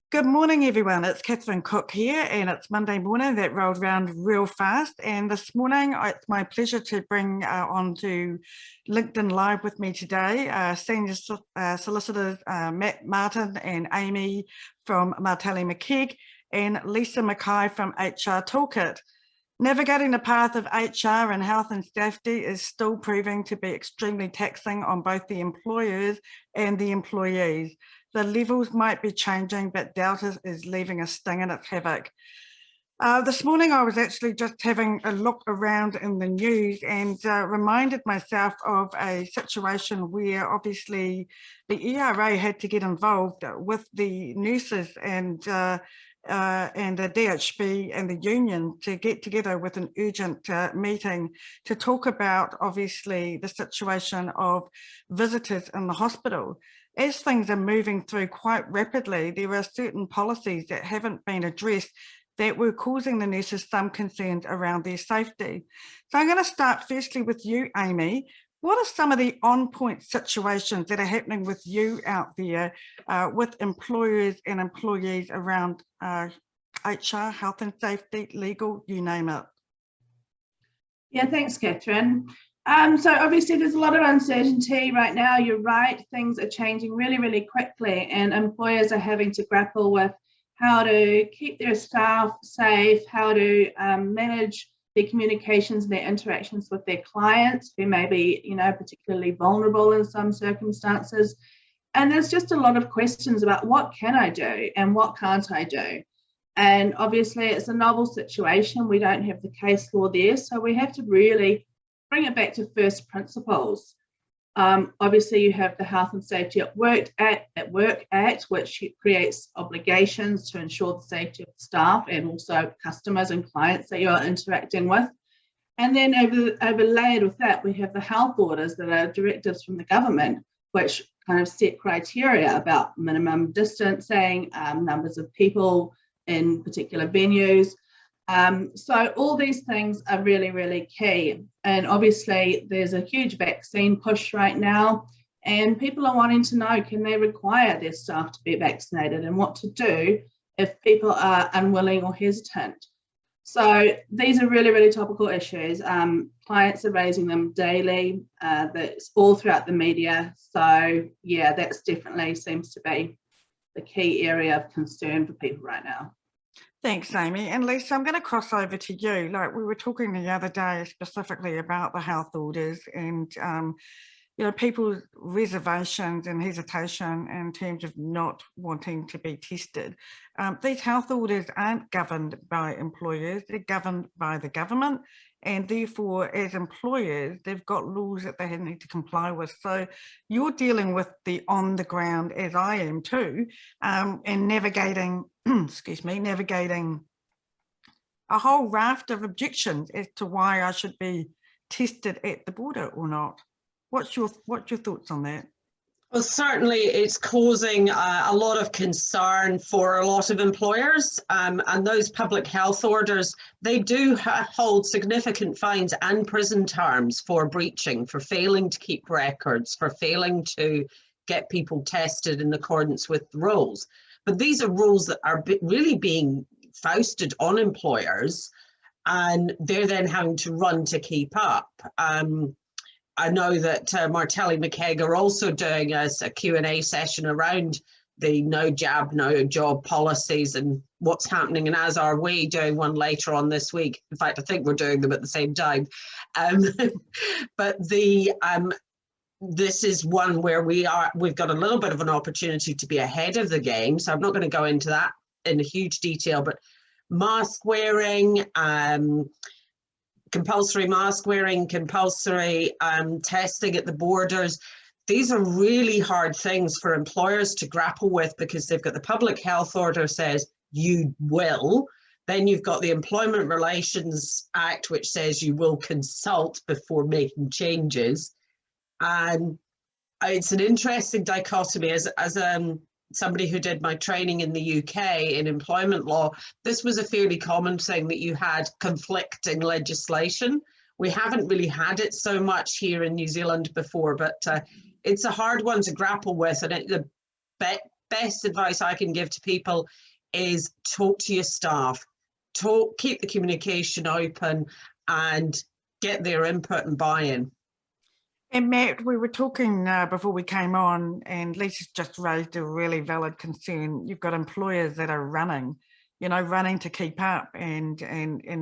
Good morning, everyone. It's Cooke here, and it's Monday morning. That rolled around real fast. And this morning, it's my pleasure to bring on to LinkedIn Live with me today Senior Solicitors Matt Martin and Aimee from Martelli McKegg, and Lisa Mackay from HR Toolkit. Navigating the path of HR and health and safety is still proving to be extremely taxing on both the employers and the employees. The levels might be changing, but Delta is leaving a sting in its havoc. This morning, I was actually just having a look around in the news and reminded myself of a situation where obviously the ERA had to get involved with the nurses and the DHB and the union to get together with an urgent meeting to talk about obviously the situation of visitors in the hospital. As things are moving through quite rapidly, there are certain policies that haven't been addressed that were causing the nurses some concerns around their safety. So I'm going to start firstly with you, Aimee. What are some of the on-point situations that are happening with you out there with employers and employees around HR, health and safety, legal, you name it? Yeah, thanks, Catherine. So obviously there's a lot of uncertainty right now. You're right, things are changing really, really quickly, and employers are having to grapple with how to keep their staff safe, how to manage their communications and their interactions with their clients who may be, particularly vulnerable in some circumstances. And there's just a lot of questions about what can I do and what can't I do? And obviously it's a novel situation. We don't have the case law there, so we have to really bring it back to first principles. Obviously, you have the Health and Safety at Work Act, which creates obligations to ensure the safety of staff and also customers and clients that you're interacting with. And then overlaid with that, we have the health orders that are directives from the government, which kind of set criteria about minimum distancing, numbers of people in particular venues. So all these things are really, really key. And obviously there's a huge vaccine push right now, and people are wanting to know, can they require their staff to be vaccinated, and what to do if people are unwilling or hesitant. So these are really, really topical issues. Clients are raising them daily. That's all throughout the media. So yeah, that's definitely seems to be the key area of concern for people right now. Thanks, Aimee. And Lisa, I'm going to cross over to you. Like we were talking the other day specifically about the health orders and, people's reservations and hesitation in terms of not wanting to be tested. These health orders aren't governed by employers, they're governed by the government. And therefore, as employers, they've got laws that they need to comply with. So you're dealing with the on the ground, as I am too, and navigating, navigating a whole raft of objections as to why I should be tested at the border or not. What's your thoughts on that? Well, certainly it's causing a lot of concern for a lot of employers, and those public health orders, they do hold significant fines and prison terms for breaching, for failing to keep records, for failing to get people tested in accordance with the rules. But these are rules that are really being foisted on employers, and they're then having to run to keep up. I know that Martelli McKegg are also doing a Q&A session around the no jab, no job policies and what's happening, and as are we doing one later on this week. In fact, I think we're doing them at the same time. But this is one where we've got a little bit of an opportunity to be ahead of the game. So I'm not going to go into that in huge detail, but mask wearing, compulsory mask wearing, compulsory testing at the borders. These are really hard things for employers to grapple with, because they've got the public health order says you will. Then you've got the Employment Relations Act, which says you will consult before making changes. And it's an interesting dichotomy. As somebody who did my training in the UK in employment law, this was a fairly common thing, that you had conflicting legislation. We haven't really had it so much here in New Zealand before, but it's a hard one to grapple with, and the best advice I can give to people is talk to your staff, keep the communication open and get their input and buy-in. And Matt, we were talking before we came on, and Lisa's just raised a really valid concern. You've got employers that are running to keep up, and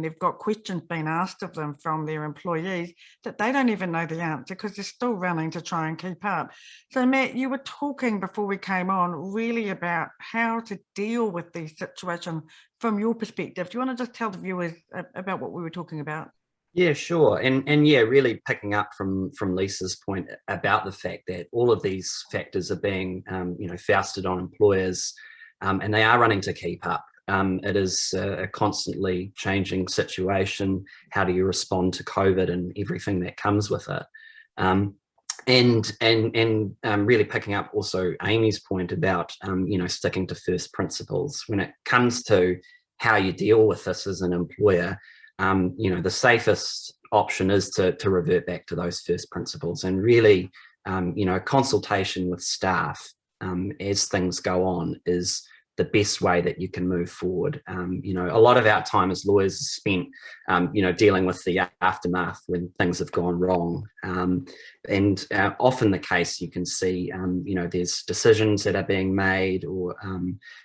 they've got questions being asked of them from their employees that they don't even know the answer because they're still running to try and keep up. So Matt, you were talking before we came on really about how to deal with these situations from your perspective. Do you want to just tell the viewers about what we were talking about? Yeah, sure. And yeah, really picking up from Lisa's point about the fact that all of these factors are being, foisted on employers, and they are running to keep up. It is a constantly changing situation. How do you respond to COVID and everything that comes with it? And really picking up also Aimee's point about, sticking to first principles when it comes to how you deal with this as an employer. The safest option is to revert back to those first principles and really, consultation with staff as things go on is the best way that you can move forward. A lot of our time as lawyers is spent, dealing with the aftermath when things have gone wrong. And often the case you can see, there's decisions that are being made or,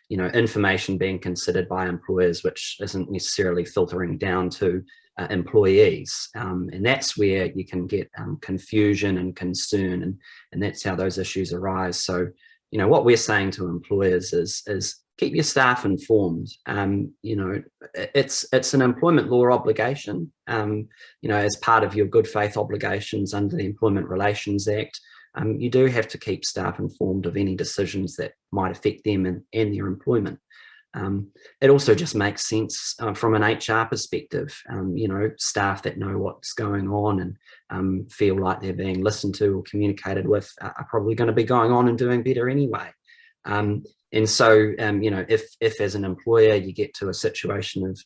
information being considered by employers, which isn't necessarily filtering down to employees. And that's where you can get confusion and concern, and that's how those issues arise. So, what we're saying to employers is keep your staff informed. It's an employment law obligation, as part of your good faith obligations under the Employment Relations Act. You do have to keep staff informed of any decisions that might affect them and their employment. It also just makes sense from an HR perspective. Staff that know what's going on and feel like they're being listened to or communicated with are probably going to be going on and doing better anyway. And so, if as an employer you get to a situation of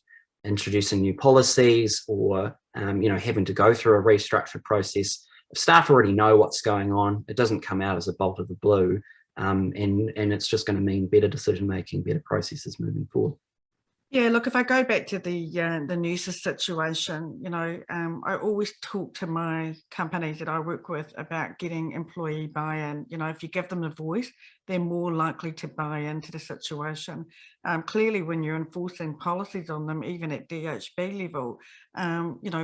introducing new policies or, having to go through a restructure process, if staff already know what's going on, it doesn't come out as a bolt of the blue. And it's just going to mean better decision making, better processes moving forward. Yeah, look, if I go back to the nurses situation, I always talk to my companies that I work with about getting employee buy-in. If you give them a voice, they're more likely to buy into the situation. Clearly, when you're enforcing policies on them, even at DHB level,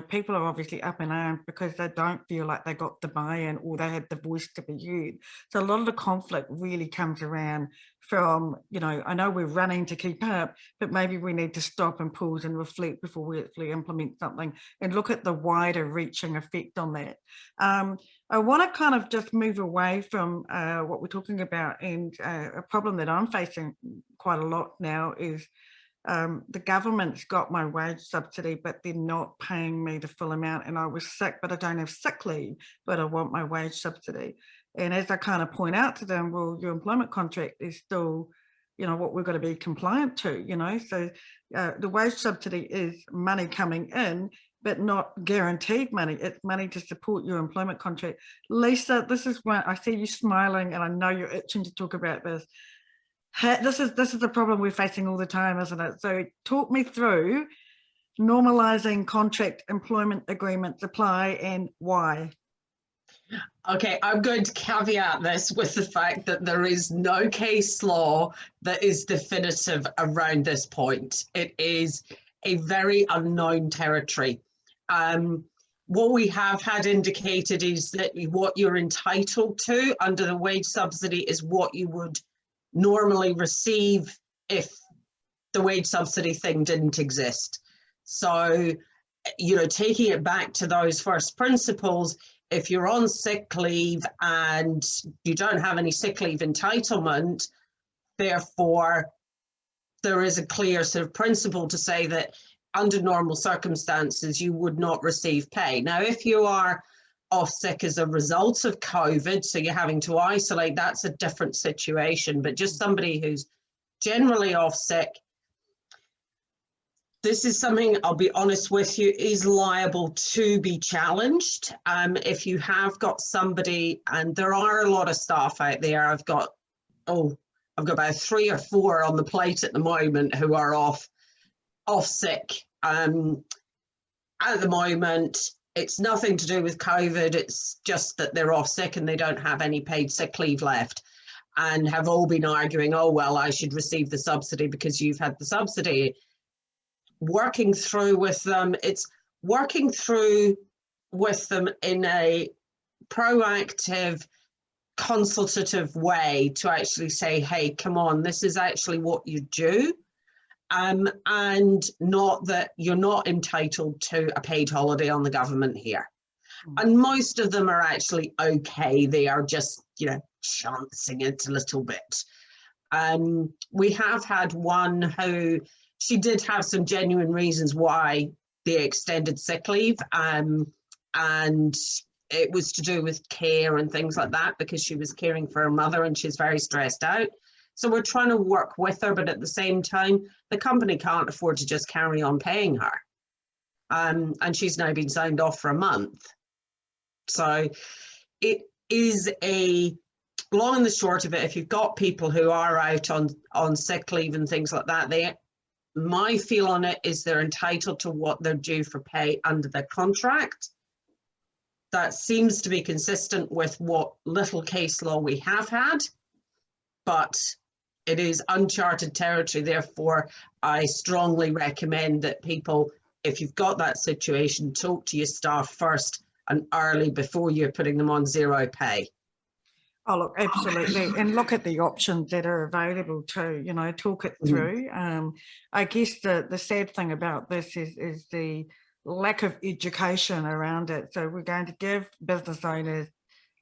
people are obviously up in arms because they don't feel like they got the buy-in or they had the voice to be heard. So a lot of the conflict really comes around from, I know we're running to keep up, but maybe we need to stop and pause and reflect before we actually implement something and look at the wider reaching effect on that. I want to kind of just move away from what we're talking about, and a problem that I'm facing quite a lot now is the government's got my wage subsidy, but they're not paying me the full amount. And I was sick, but I don't have sick leave, but I want my wage subsidy. And as I kind of point out to them, well, your employment contract is still, what we're going to be compliant to, so the wage subsidy is money coming in, but not guaranteed money. It's money to support your employment contract. Lisa, this is why I see you smiling, and I know you're itching to talk about this. This is the problem we're facing all the time, isn't it? So talk me through normalizing contract employment agreements apply and why. Okay, I'm going to caveat this with the fact that there is no case law that is definitive around this point. It is a very unknown territory. What we have had indicated is that what you're entitled to under the wage subsidy is what you would normally receive if the wage subsidy thing didn't exist. So, taking it back to those first principles, if you're on sick leave and you don't have any sick leave entitlement, therefore there is a clear sort of principle to say that under normal circumstances you would not receive pay. Now, if you are off sick as a result of COVID, so you're having to isolate, that's a different situation. But just somebody who's generally off sick, this is something, I'll be honest with you, is liable to be challenged. If you have got somebody, and there are a lot of staff out there, I've I've got about 3 or 4 on the plate at the moment who are off sick. At the moment, it's nothing to do with COVID. It's just that they're off sick and they don't have any paid sick leave left, and have all been arguing, oh, well, I should receive the subsidy because you've had the subsidy. Working through with them, it's working through with them in a proactive, consultative way to actually say, hey, come on, this is actually what you do. And not that you're not entitled to a paid holiday on the government here. And most of them are actually okay. They are just, you know, chancing it a little bit. We have had one who, she did have some genuine reasons why they extended sick leave. And it was to do with care and things like that, because she was caring for her mother and she's very stressed out. So we're trying to work with her, but at the same time, the company can't afford to just carry on paying her. And she's now been signed off for a month. So it is a long and the short of it, if you've got people who are out on sick leave and things like that, my feel on it is they're entitled to what they're due for pay under their contract. That seems to be consistent with what little case law we have had, but it is uncharted territory. Therefore, I strongly recommend that people, if you've got that situation, talk to your staff first and early before you're putting them on zero pay. Oh, look, absolutely. And look at the options that are available too, you know, talk it through. I guess the sad thing about this is the lack of education around it. So we're going to give business owners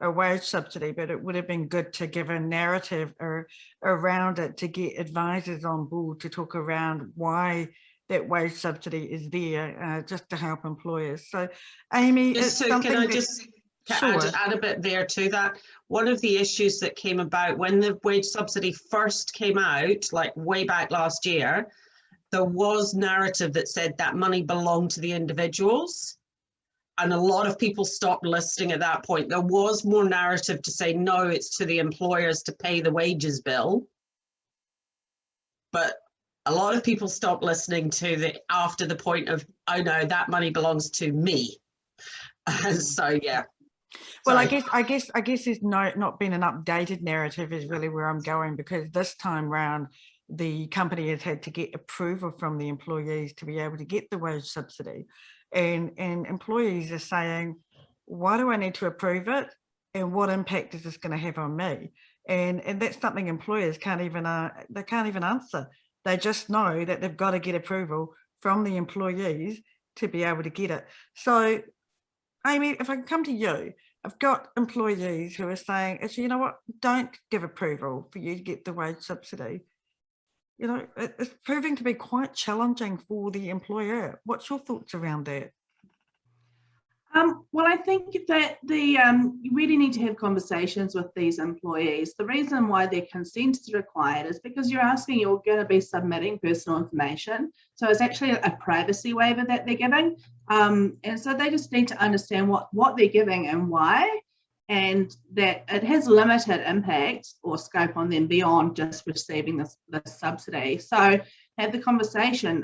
a wage subsidy, but it would have been good to give a narrative around it, to get advisors on board to talk around why that wage subsidy is there, just to help employers. So, Aimee, can I just add a bit there to that? One of the issues that came about when the wage subsidy first came out, like way back last year, there was narrative that said that money belonged to the individuals. And a lot of people stopped listening at that point. There was more narrative to say, no, it's to the employers to pay the wages bill. But a lot of people stopped listening to after the point of, oh no, that money belongs to me. So yeah. Well, I guess there's not been an updated narrative is really where I'm going, because this time round, the company has had to get approval from the employees to be able to get the wage subsidy. And employees are saying, why do I need to approve it? And what impact is this going to have on me? And that's something employers can't even answer. They just know that they've got to get approval from the employees to be able to get it. So, Aimee, if I can come to you, I've got employees who are saying, actually, you know what, don't give approval for you to get the wage subsidy. You know, it's proving to be quite challenging for the employer. What's your thoughts around that? Well, I think that you really need to have conversations with these employees. The reason why their consent is required is because you're going to be submitting personal information. So it's actually a privacy waiver that they're giving. And so they just need to understand what they're giving and why, and that it has limited impact or scope on them beyond just receiving this subsidy. So have the conversation.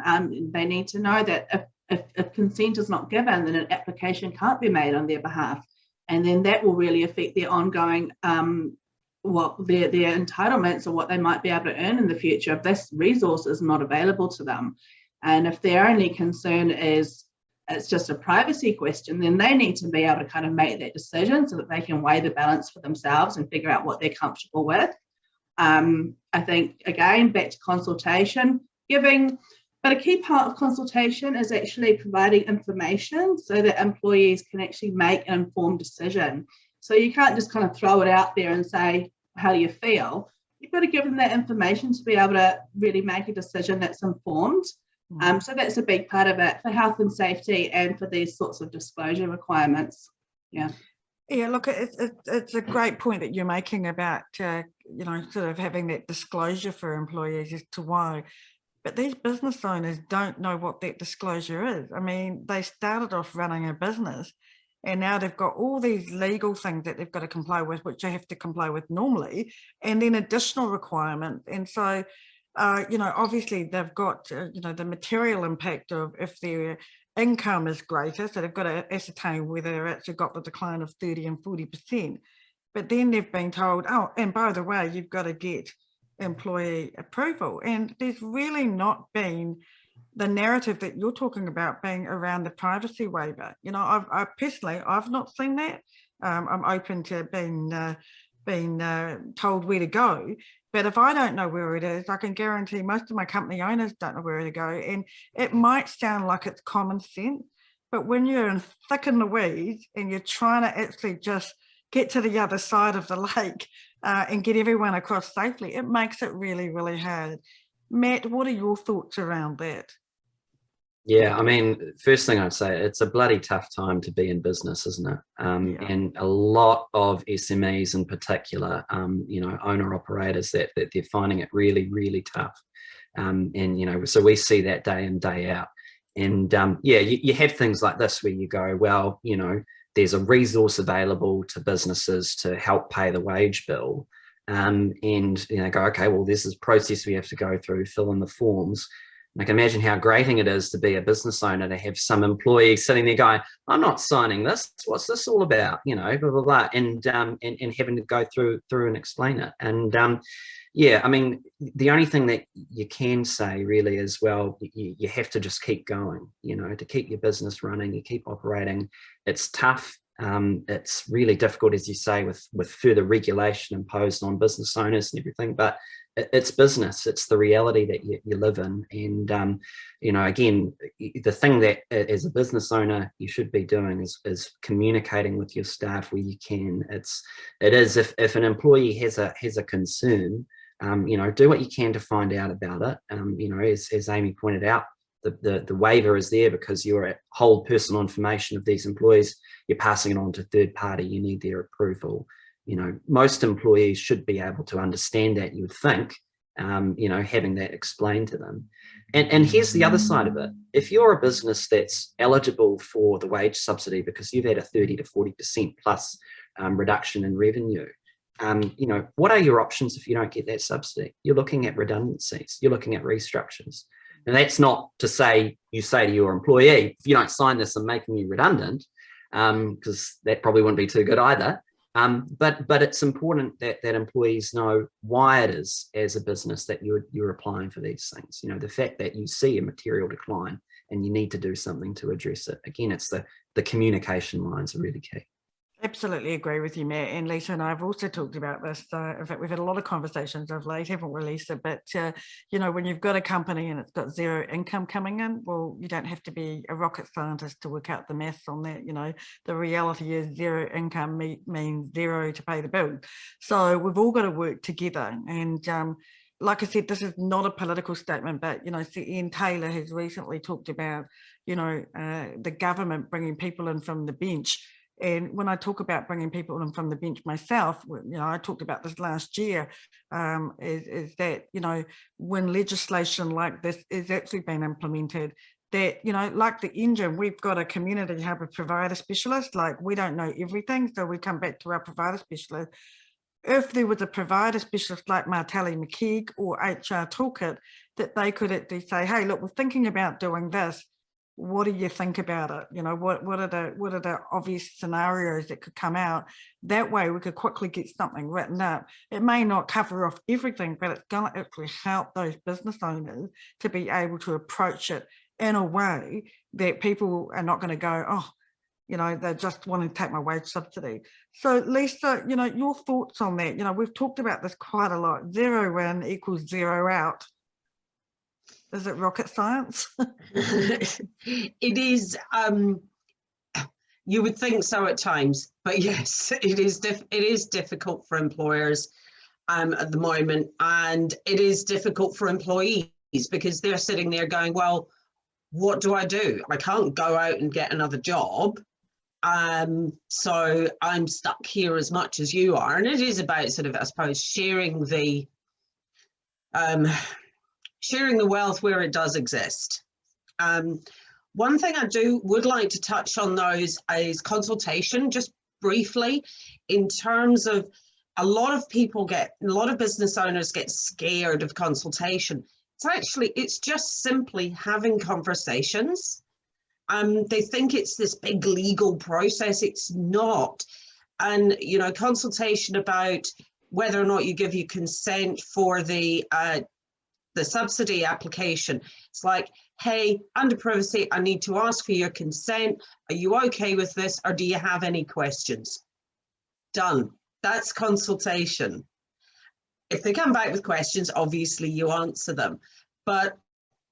They need to know that if consent is not given, then an application can't be made on their behalf. And then that will really affect their ongoing, their entitlements or what they might be able to earn in the future if this resource is not available to them. And if their only concern is it's just a privacy question, then they need to be able to kind of make that decision so that they can weigh the balance for themselves and figure out what they're comfortable with. I think, again, back to consultation, but a key part of consultation is actually providing information so that employees can actually make an informed decision. So you can't just kind of throw it out there and say, how do you feel? You've got to give them that information to be able to really make a decision that's informed. So that's a big part of it for health and safety and for these sorts of disclosure requirements. Yeah, look, it's a great point that you're making about, sort of having that disclosure for employees as to why. But these business owners don't know what that disclosure is. I mean, they started off running a business And now they've got all these legal things that they've got to comply with, which they have to comply with normally, and then additional requirements. And so, obviously they've got, the material impact of if their income is greater, so they've got to ascertain whether they've actually got the decline of 30 and 40%. But then they've been told, oh, and by the way, you've got to get employee approval. And there's really not been the narrative that you're talking about being around the privacy waiver. I personally, I've not seen that. I'm open to being told where to go. But if I don't know where it is, I can guarantee most of my company owners don't know where to go. And it might sound like it's common sense, but when you're in thick in the weeds and you're trying to actually just get to the other side of the lake and get everyone across safely, it makes it really, really hard. Matt, what are your thoughts around that? Yeah, I mean, first thing I'd say, it's a bloody tough time to be in business, isn't it? And a lot of SMEs in particular, owner operators, that they're finding it really, really tough. So we see that day in, day out. And you have things like this where you go, well, there's a resource available to businesses to help pay the wage bill. And go, okay, well, this is a process we have to go through, fill in the forms. And I can imagine how grating it is to be a business owner, to have some employee sitting there going, I'm not signing this. What's this all about? Blah, blah, blah. And having to go through and explain it. And I mean, the only thing that you can say really is, well, you have to just keep going, to keep your business running, you keep operating. It's tough. It's really difficult, as you say, with further regulation imposed on business owners and everything, but it's business. It's the reality that you live in. And, again, the thing that as a business owner you should be doing is communicating with your staff where you can. It is if an employee has a concern, do what you can to find out about it. As Aimee pointed out, the waiver is there because you hold personal information of these employees. You're passing it on to third party. You need their approval. Most employees should be able to understand that, you would think, having that explained to them. And here's the other side of it. If you're a business that's eligible for the wage subsidy because you've had a 30 to 40% plus reduction in revenue, what are your options if you don't get that subsidy? You're looking at redundancies. You're looking at restructures. And that's not to say you say to your employee, if you don't sign this, I'm making you redundant, because that probably wouldn't be too good either. But it's important that employees know why it is, as a business, that you're applying for these things. The fact that you see a material decline and you need to do something to address it. Again, it's the communication lines are really key. Absolutely agree with you, Matt. And Lisa and I have also talked about this. In fact, we've had a lot of conversations of late, haven't we, Lisa? But, when you've got a company and it's got zero income coming in, well, you don't have to be a rocket scientist to work out the maths on that. The reality is zero income means zero to pay the bill. So we've all got to work together. And like I said, this is not a political statement, but, Ian Taylor has recently talked about, the government bringing people in from the bench. And when I talk about bringing people in from the bench myself, I talked about this last year, is that, when legislation like this is actually being implemented, that, like the engine, we've got a community hub of provider specialists. Like, we don't know everything, so we come back to our provider specialist. If there was a provider specialist like Martelli, McKegg or HR Toolkit, that they could actually say, hey, look, we're thinking about doing this. What do you think about it? What are the obvious scenarios that could come out? That way we could quickly get something written up. It may not cover off everything, but it's going to actually help those business owners to be able to approach it in a way that people are not going to go, oh, they just want to take my wage subsidy. So Lisa, your thoughts on that? We've talked about this quite a lot. 0 in equals 0 out. Is it rocket science? It is. You would think so at times, but yes, it is difficult for employers at the moment, and it is difficult for employees because they're sitting there going, well, what do I do? I can't go out and get another job. So I'm stuck here as much as you are. And it is about sort of, I suppose, sharing the wealth where it does exist. One thing I would like to touch on though is consultation, just briefly, in terms of a lot of business owners get scared of consultation. It's just simply having conversations. They think it's this big legal process. It's not. And, you know, consultation about whether or not you give your consent for the subsidy application. It's like, hey, under privacy, I need to ask for your consent. Are you okay with this? Or do you have any questions? Done. That's consultation. If they come back with questions, obviously you answer them, but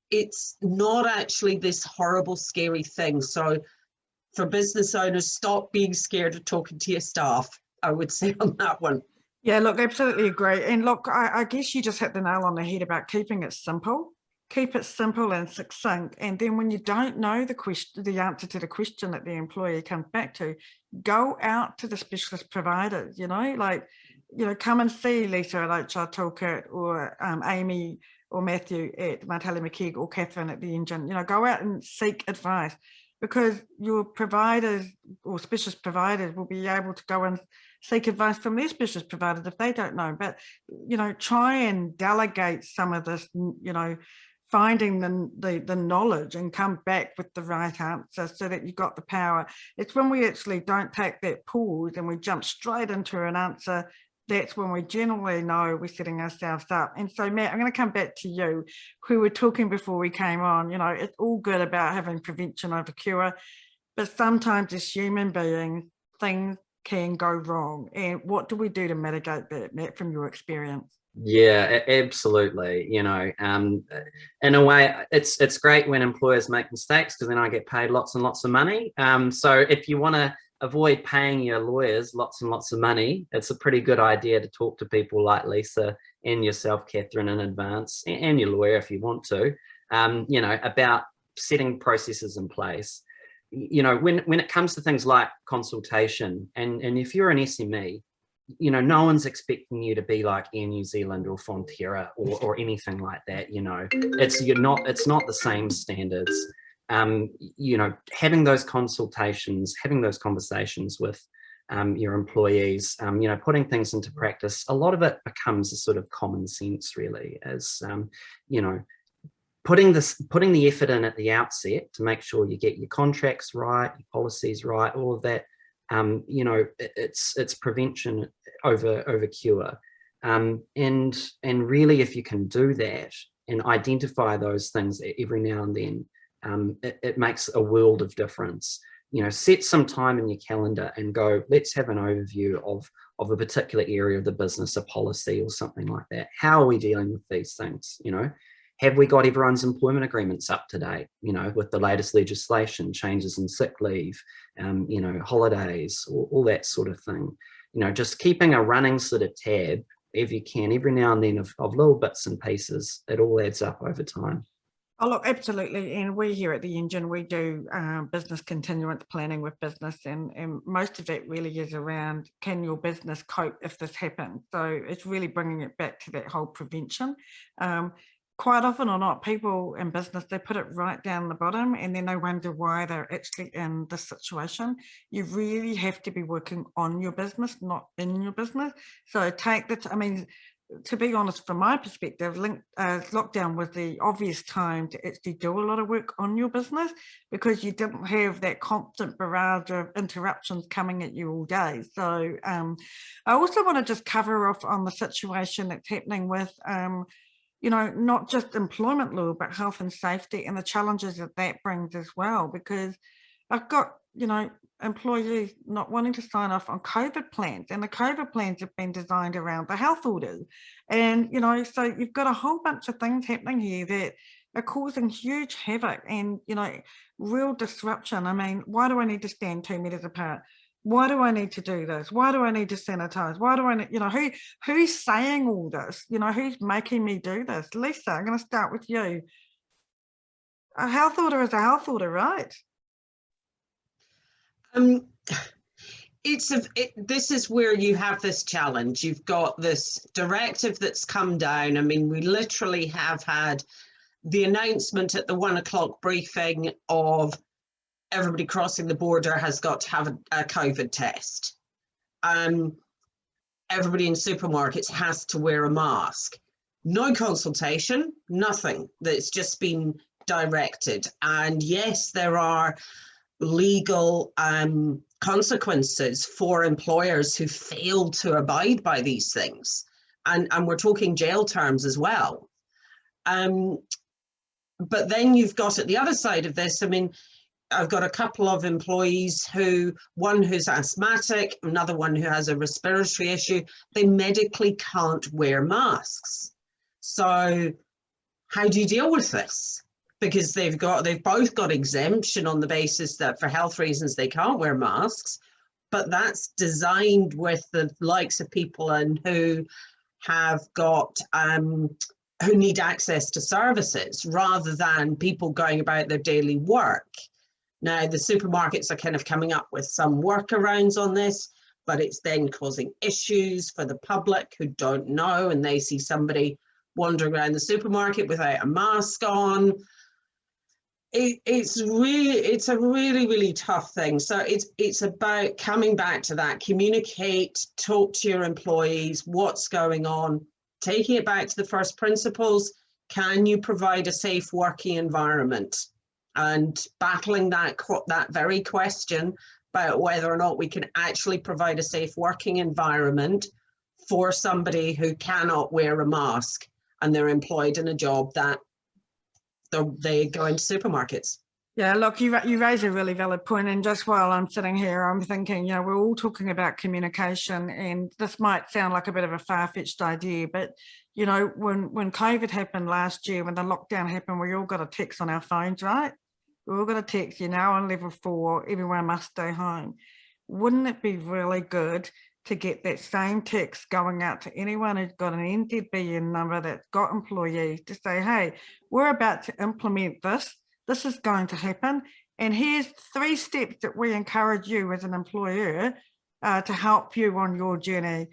it's not actually this horrible, scary thing. So for business owners, stop being scared of talking to your staff, I would say on that one. Yeah, look, absolutely agree. And look, I guess you just hit the nail on the head about keeping it simple. Keep it simple and succinct. And then when you don't know the answer to the question that the employee comes back to, go out to the specialist providers, you know, like, you know, come and see Lisa at HR Toolkit, or Aimee or Mathew at Martelli, McKegg, or Catherine at the Engine. You know, go out and seek advice, because your providers or specialist providers will be able to go and seek advice from their specialist providers if they don't know. But, you know, try and delegate some of this, you know, finding the knowledge and come back with the right answer so that you've got the power. It's when we actually don't take that pause and we jump straight into an answer, that's when we generally know we're setting ourselves up. And so, Matt, I'm going to come back to you. We were talking before we came on, you know, it's all good about having prevention over cure, but sometimes as human beings, things can go wrong. And what do we do to mitigate that, Matt, from your experience? Yeah, absolutely. You know, in a way, it's great when employers make mistakes, because then I get paid lots and lots of money. So if you want to avoid paying your lawyers lots and lots of money, it's a pretty good idea to talk to people like Lisa and yourself, Catherine, in advance, and your lawyer if you want to, you know, about setting processes in place. You know, when it comes to things like consultation, and if you're an SME, you know, no one's expecting you to be like Air New Zealand or Fonterra or anything like that. You know, it's not the same standards. You know, having those consultations, having those conversations with your employees, you know, putting things into practice, a lot of it becomes a sort of common sense, really, as you know, putting the effort in at the outset to make sure you get your contracts right, your policies right, all of that. You know, it's prevention over cure, and really, if you can do that and identify those things every now and then, it makes a world of difference. You know, set some time in your calendar and go, let's have an overview of a particular area of the business, a policy or something like that. How are we dealing with these things? You know, have we got everyone's employment agreements up to date, you know, with the latest legislation, changes in sick leave, you know, holidays, all that sort of thing. You know, just keeping a running sort of tab, if you can, every now and then of little bits and pieces. It all adds up over time. Oh, look, absolutely. And we here at the Engine, we do business continuance planning with business, and most of that really is around, can your business cope if this happens? So it's really bringing it back to that whole prevention. Quite often or not, people in business, they put it right down the bottom and then they wonder why they're actually in this situation. You really have to be working on your business, not in your business. So take the, I mean, to be honest, from my perspective, lockdown was the obvious time to actually do a lot of work on your business, because you didn't have that constant barrage of interruptions coming at you all day. So I also want to just cover off on the situation that's happening with you know, not just employment law, but health and safety and the challenges that that brings as well. Because I've got, you know, employees not wanting to sign off on COVID plans, and the COVID plans have been designed around the health orders. And, you know, so you've got a whole bunch of things happening here that are causing huge havoc and, you know, real disruption. I mean, why do I need to stand 2 meters apart? Why do I need to do this? Why do I need to sanitize? Why do I need, you know, who's saying all this? You know, who's making me do this? Lisa, I'm going to start with you. A health order is a health order, right? This is where you have this challenge. You've got this directive that's come down. I mean, we literally have had the announcement at the 1 o'clock briefing of everybody crossing the border has got to have a COVID test. Everybody in supermarkets has to wear a mask. No consultation, nothing. That's just been directed. And yes, there are legal consequences for employers who fail to abide by these things. And we're talking jail terms as well. But then you've got at the other side of this, I mean, I've got a couple of employees one who's asthmatic, another one who has a respiratory issue. They medically can't wear masks. So how do you deal with this? Because they've both got exemption on the basis that for health reasons they can't wear masks, but that's designed with the likes of people and who have got who need access to services rather than people going about their daily work. Now, the supermarkets are kind of coming up with some workarounds on this, but it's then causing issues for the public who don't know, and they see somebody wandering around the supermarket without a mask on. It's a really, really tough thing. So it's about coming back to that, communicate, talk to your employees, what's going on, taking it back to the first principles. Can you provide a safe working environment? And battling that very question about whether or not we can actually provide a safe working environment for somebody who cannot wear a mask and they're employed in a job that they go into supermarkets. Yeah, look, you raise a really valid point. And just while I'm sitting here, I'm thinking, you know, we're all talking about communication, and this might sound like a bit of a far-fetched idea, but, you know, when COVID happened last year, when the lockdown happened, we all got a text on our phones, right? We all got a text, you're now on level 4, everyone must stay home. Wouldn't it be really good to get that same text going out to anyone who's got an NZBN number that's got employees to say, hey, we're about to implement this. This is going to happen. And here's 3 steps that we encourage you as an employer to help you on your journey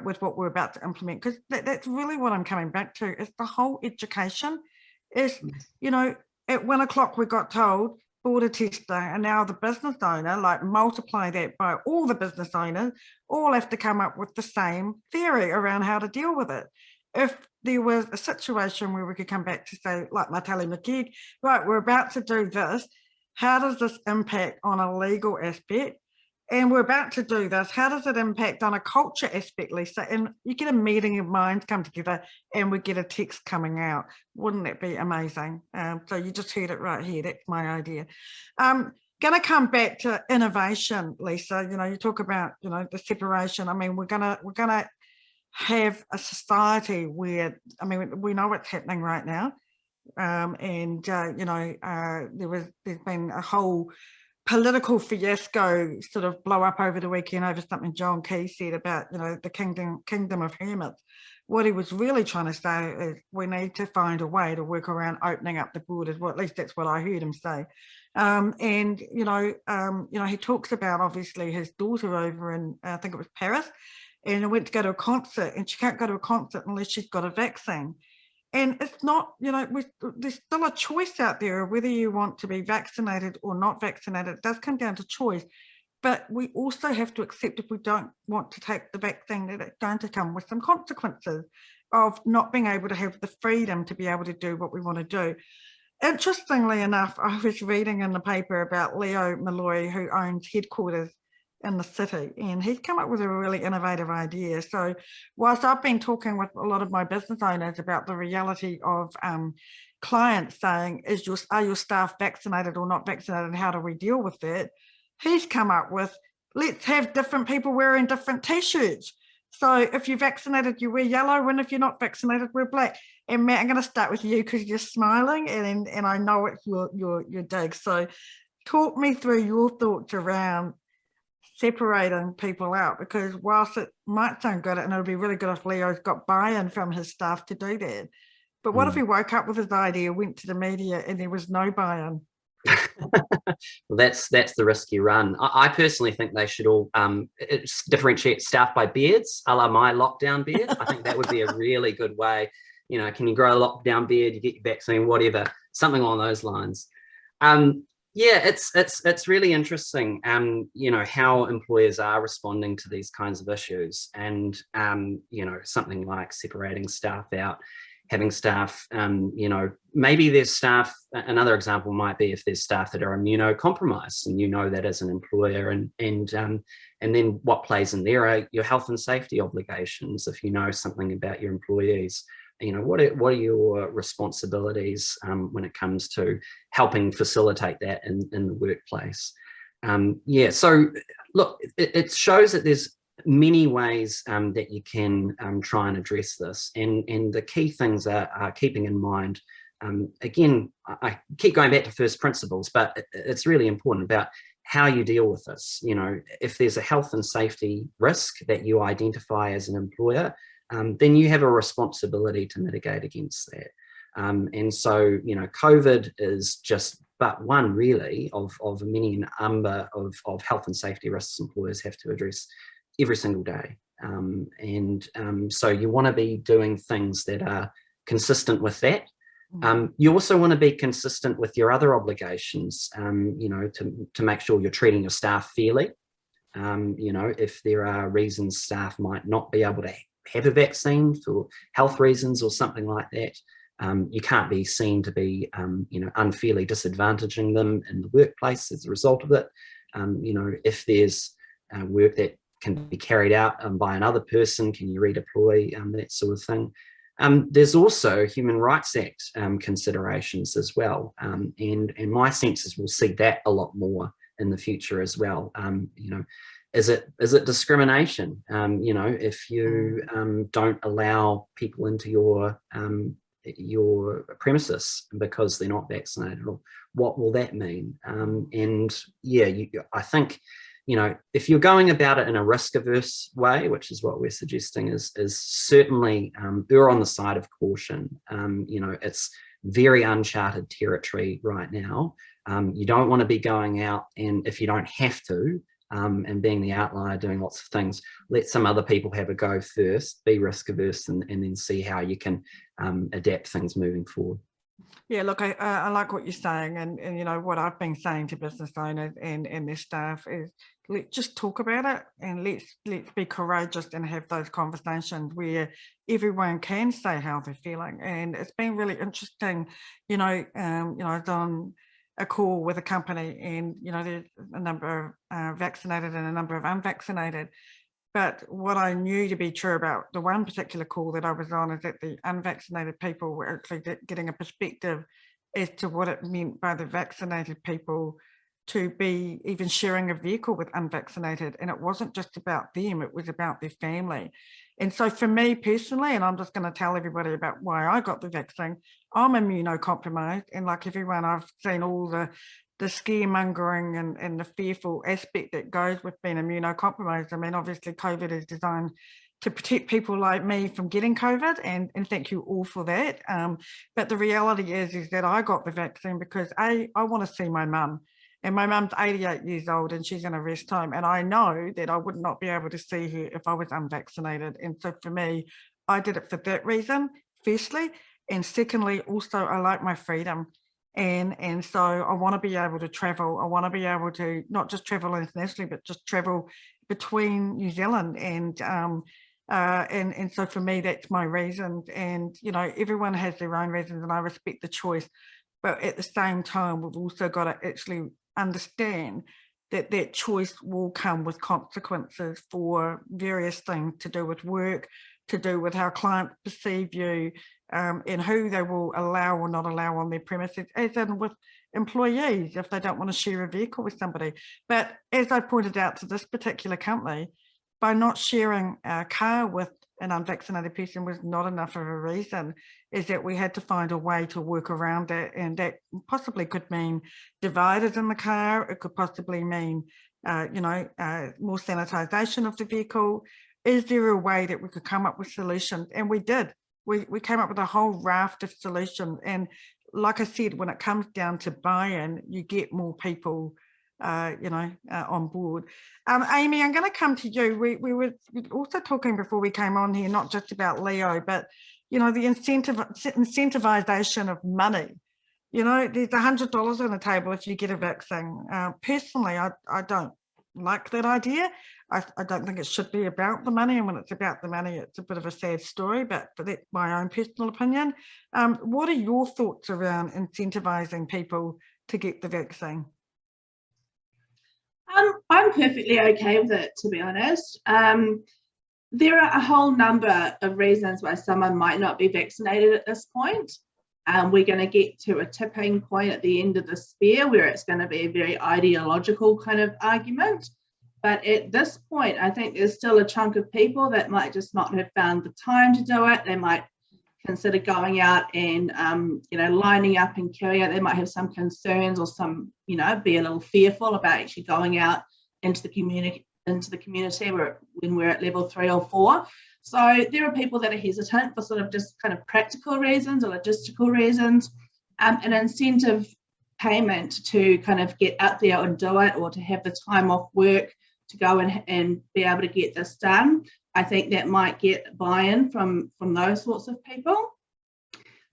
with what we're about to implement. Because that's really what I'm coming back to, is the whole education is, you know, at 1 o'clock we got told border testing, and now the business owner, like multiply that by all the business owners, all have to come up with the same theory around how to deal with it. If there was a situation where we could come back to say, like Martelli, McKegg, right, we're about to do this, how does this impact on a legal aspect? And we're about to do this, how does it impact on a culture aspect, Lisa? And you get a meeting of minds come together and we get a text coming out. Wouldn't that be amazing? So you just heard it right here. That's my idea. Going to come back to innovation, Lisa. You know, you talk about, you know, the separation. I mean, we're gonna have a society where, I mean, we know what's happening right now. You know, there's been a whole political fiasco sort of blow up over the weekend over something John Key said about, you know, the kingdom of hermits. What he was really trying to say is we need to find a way to work around opening up the borders. Well, at least that's what I heard him say. You know, he talks about obviously his daughter over in, I think it was Paris, and went to go to a concert, and she can't go to a concert unless she's got a vaccine. And it's not, you know, there's still a choice out there of whether you want to be vaccinated or not vaccinated. It does come down to choice. But we also have to accept, if we don't want to take the vaccine, that it's going to come with some consequences of not being able to have the freedom to be able to do what we want to do. Interestingly enough, I was reading in the paper about Leo Malloy, who owns headquarters in the city, and he's come up with a really innovative idea. So whilst I've been talking with a lot of my business owners about the reality of clients saying, are your staff vaccinated or not vaccinated, and how do we deal with that, he's come up with, let's have different people wearing different t-shirts. So if you're vaccinated, you wear yellow, and if you're not vaccinated, wear black. And Matt, I'm going to start with you because you're smiling, and I know it's your dig. So talk me through your thoughts around separating people out, because whilst it might sound good, and it'll be really good if Leo's got buy-in from his staff to do that, but what if he woke up with his idea, went to the media, and there was no buy-in? Well, that's the risk you run. I personally think they should all differentiate staff by beards, a la my lockdown beard. I think that would be a really good way you know, can you grow a lockdown bed, you get your vaccine, whatever, something along those lines. Yeah, it's really interesting, you know, how employers are responding to these kinds of issues, and you know, something like separating staff out, having staff, you know, maybe there's staff. Another example might be if there's staff that are immunocompromised, and you know that as an employer, and then what plays in there are your health and safety obligations. If you know something about your employees, you know, what are your responsibilities when it comes to helping facilitate that in the workplace? Yeah, so look, it shows that there's many ways that you can try and address this, and the key things are keeping in mind. Again, I keep going back to first principles, but it's really important about how you deal with this. You know, if there's a health and safety risk that you identify as an employer, then you have a responsibility to mitigate against that. And so, you know, COVID is just but one really of many number of health and safety risks employers have to address every single day. So you want to be doing things that are consistent with that. You also want to be consistent with your other obligations, you know, to make sure you're treating your staff fairly. You know, if there are reasons staff might not be able to have a vaccine for health reasons or something like that, you can't be seen to be, you know, unfairly disadvantaging them in the workplace as a result of it. You know, if there's work that can be carried out by another person, can you redeploy, that sort of thing. There's also Human Rights Act considerations as well, and my sense is we'll see that a lot more in the future as well. You know, is it discrimination? You know, if you don't allow people into your premises because they're not vaccinated, or what will that mean? And yeah, I think, you know, if you're going about it in a risk-averse way, which is what we're suggesting, is certainly err on the side of caution. You know, it's very uncharted territory right now. You don't want to be going out, and if you don't have to, and being the outlier doing lots of things, let some other people have a go first, be risk-averse, and then see how you can adapt things moving forward. Yeah, look, I like what you're saying, and you know what I've been saying to business owners and their staff is, let's just talk about it, and let's be courageous and have those conversations where everyone can say how they're feeling. And it's been really interesting, you know, I was on a call with a company, and you know, there's a number of vaccinated and a number of unvaccinated. But what I knew to be true about the one particular call that I was on is that the unvaccinated people were actually getting a perspective as to what it meant by the vaccinated people to be even sharing a vehicle with unvaccinated. And it wasn't just about them, it was about their family. And so for me personally, and I'm just going to tell everybody about why I got the vaccine, I'm immunocompromised. And like everyone, I've seen all the scaremongering and the fearful aspect that goes with being immunocompromised. I mean, obviously COVID is designed to protect people like me from getting COVID, and thank you all for that. But the reality is that I got the vaccine because I want to see my mum, and my mum's 88 years old and she's in a rest home, and I know that I would not be able to see her if I was unvaccinated. And so for me, I did it for that reason, firstly, and secondly, also I like my freedom. And so I want to be able to travel. I want to be able to not just travel internationally, but just travel between New Zealand. And so for me, that's my reason. And, you know, everyone has their own reasons, and I respect the choice. But at the same time, we've also got to actually understand that that choice will come with consequences for various things to do with work, to do with how clients perceive you, and who they will allow or not allow on their premises, as in with employees if they don't want to share a vehicle with somebody. But as I pointed out to this particular company, by not sharing a car with an unvaccinated person was not enough of a reason, is that we had to find a way to work around it. And that possibly could mean dividers in the car. It could possibly mean, more sanitization of the vehicle. Is there a way that we could come up with solutions? And we did. We came up with a whole raft of solutions. And like I said, when it comes down to buy-in, you get more people on board. Aimee, I'm going to come to you. We were also talking before we came on here, not just about Leo, but you know, the incentivization of money. You know, there's $100 on the table if you get a vaccine. Personally, I don't like that idea. I don't think it should be about the money, and when it's about the money, it's a bit of a sad story, but that's my own personal opinion. What are your thoughts around incentivizing people to get the vaccine? I'm perfectly okay with it, to be honest. There are a whole number of reasons why someone might not be vaccinated at this point. We're going to get to a tipping point at the end of the spear where it's going to be a very ideological kind of argument. But at this point, I think there's still a chunk of people that might just not have found the time to do it. They might consider going out and, you know, lining up and carrying out. They might have some concerns or some, you know, be a little fearful about actually going out into the community when we're at level 3 or 4. So there are people that are hesitant for sort of just kind of practical reasons or logistical reasons. An incentive payment to kind of get up there and do it, or to have the time off work to go and be able to get this done. I think that might get buy-in from those sorts of people.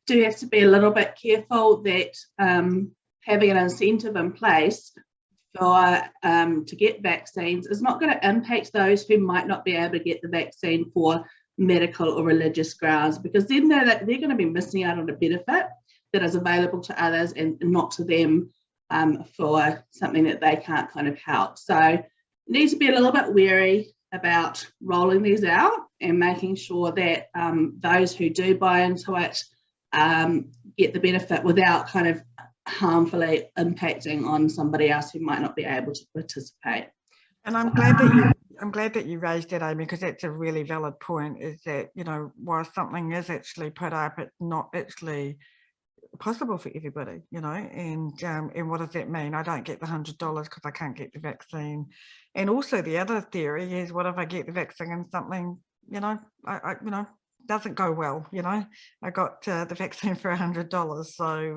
Do have to be a little bit careful that having an incentive in place for to get vaccines is not going to impact those who might not be able to get the vaccine for medical or religious grounds, because then they're going to be missing out on a benefit that is available to others and not to them for something that they can't kind of help. So need to be a little bit wary about rolling these out and making sure that those who do buy into it get the benefit without kind of harmfully impacting on somebody else who might not be able to participate. And I'm glad that you raised that, Aimee, because that's a really valid point, is that, you know, while something is actually put up, it's not actually possible for everybody, you know, and what does that mean? I don't get the $100 because I can't get the vaccine. And also the other theory is, what if I get the vaccine and something, you know, I you know, doesn't go well, you know, I got the vaccine for $100. So,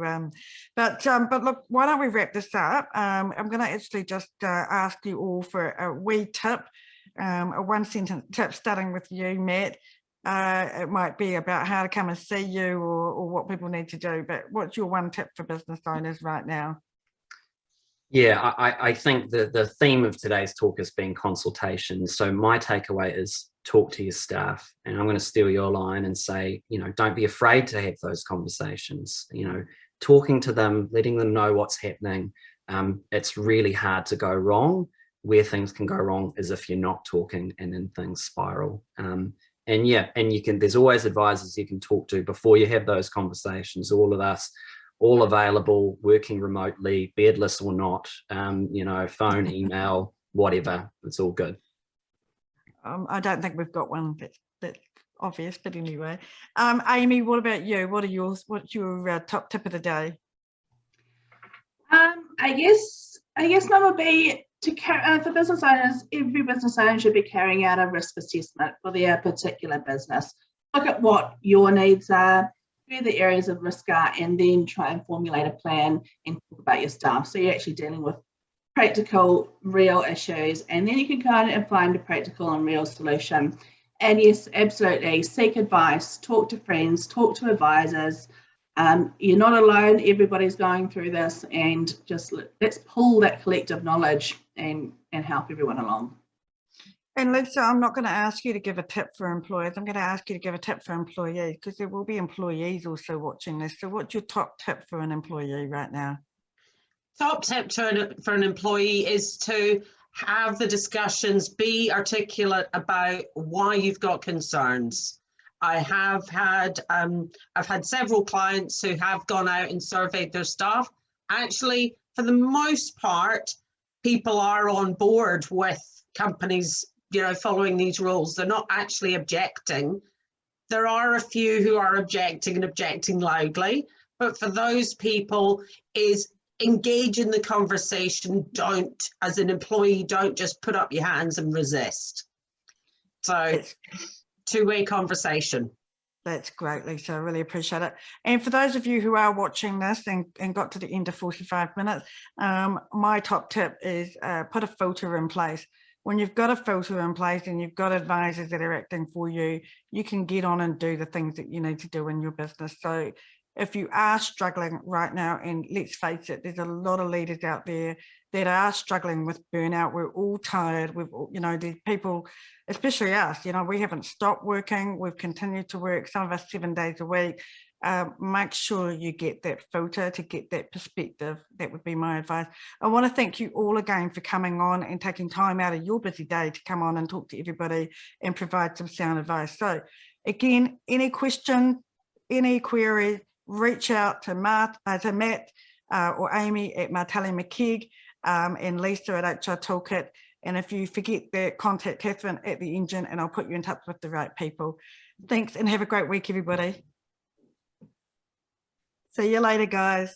but look, why don't we wrap this up? I'm going to actually just ask you all for a wee tip, a one-sentence tip, starting with you, Matt. It might be about how to come and see you, or what people need to do, but what's your one tip for business owners right now? Yeah, I think the theme of today's talk has been consultation. So my takeaway is talk to your staff, and I'm going to steal your line and say, you know, don't be afraid to have those conversations. You know, talking to them, letting them know what's happening. It's really hard to go wrong. Where things can go wrong is if you're not talking, and then things spiral. And yeah, and you can, there's always advisors you can talk to before you have those conversations. All of us, all available, working remotely, beardless or not, you know, phone, email, whatever, it's all good. I don't think we've got one that's obvious, but anyway. Aimee, what about you? What's your top tip of the day? I guess mine would be for business owners. Every business owner should be carrying out a risk assessment for their particular business. Look at what your needs are, where the areas of risk are, and then try and formulate a plan and talk about your staff. So you're actually dealing with practical, real issues, and then you can kind of find a practical and real solution. And yes, absolutely, seek advice, talk to friends, talk to advisors. You're not alone, everybody's going through this, and just let's pull that collective knowledge and help everyone along. And Lisa, I'm not going to ask you to give a tip for employers. I'm going to ask you to give a tip for employees, because there will be employees also watching this. So what's your top tip for an employee right now? Top tip for an employee is to have the discussions, be articulate about why you've got concerns. I've had several clients who have gone out and surveyed their staff. Actually, for the most part, people are on board with companies, you know, following these rules. They're not actually objecting. There are a few who are objecting, and objecting loudly, but for those people is engage in the conversation. Don't, as an employee, don't just put up your hands and resist. So two-way conversation. That's great, Lisa. I really appreciate it. And for those of you who are watching this and got to the end of 45 minutes, my top tip is put a filter in place. when you've got a filter in place and you've got advisors that are acting for you, you can get on and do the things that you need to do in your business. So if you are struggling right now, and let's face it, there's a lot of leaders out there that are struggling with burnout. We're all tired. We've, you know, these people, especially us, you know, we haven't stopped working. We've continued to work, some of us 7 days a week. Make sure you get that filter to get that perspective. That would be my advice. I want to thank you all again for coming on and taking time out of your busy day to come on and talk to everybody and provide some sound advice. So again, any questions, any queries, reach out to Matt or Aimee at Martelli McKegg, and Lisa at HR Toolkit. And if you forget that, contact Catherine at the Engine and I'll put you in touch with the right people. Thanks and have a great week, everybody. See you later, guys.